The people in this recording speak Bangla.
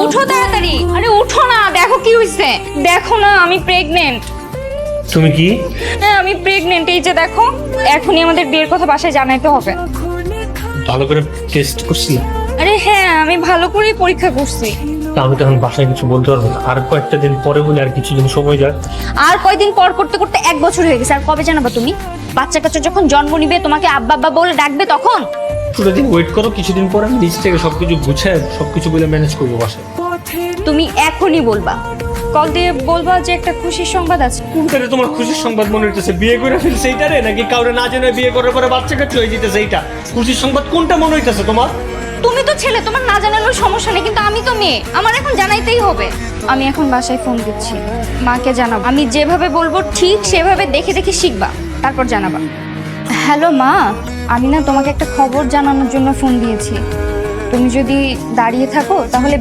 উঠো তাড়াতাড়ি, আরে উঠো না, দেখো কি হইছে, দেখো না আমি প্রেগনেন্ট। তুমি কি? হ্যাঁ আমি প্রেগনেন্ট, এই যে দেখো। এখনই আমাদের বিয়ের কথা বাসায় জানাইতে হবে। ভালো করে টেস্ট করছিলাম? আরে হ্যাঁ আমি ভালো করেই পরীক্ষা করছি। তা আমি তো এখন বাসায় কিছু বলতে পারবো না, আর কয়েকটা দিন পরে বলে আর কিছুদিন সময় যায়। আর কয়দিন পর করতে করতে 1 বছর হয়ে গেছে, আর কবে জানাবা তুমি? বাচ্চা কাচ্চা যখন জন্ম নিবে তোমাকে আব্বা আব্বা বলে ডাকবে তখন। পুরো দিন ওয়েট করো, কিছুদিন পরে আমি নিজ থেকে সবকিছু গুছায় সবকিছু বলে ম্যানেজ করবো বাসায়। তুমি এখনই বলবা, কল দিয়ে বলবা যে একটা খুশির সংবাদ আছে। কোনটারে তোমার খুশির সংবাদ মনে হইতেছে? বিয়ে করে ফেলছে এইটারে, নাকি কাউরে না জেনে বিয়ে করার পরে বাচ্চা কাচ্চা হয়ে যেতেছে এইটা? খুশির সংবাদ কোনটা মনে হইতেছে তোমার? তুমি তো ছেলে, তোমার না জানানোর সমস্যা নেই, কিন্তু আমি তো মেয়ে, আমার এখন জানাইতেই হবে। আমি এখন বাসায় ফোন দিচ্ছি, মাকে জানাবো। আমি যেভাবে বলবো ঠিক সেভাবে দেখে দেখে শিখবা, তারপর জানাবা। হ্যালো মা, আমি না তোমাকে একটা খবর জানানোর জন্য ফোন দিয়েছি। তুমি যদি দাঁড়িয়ে থাকো তাহলে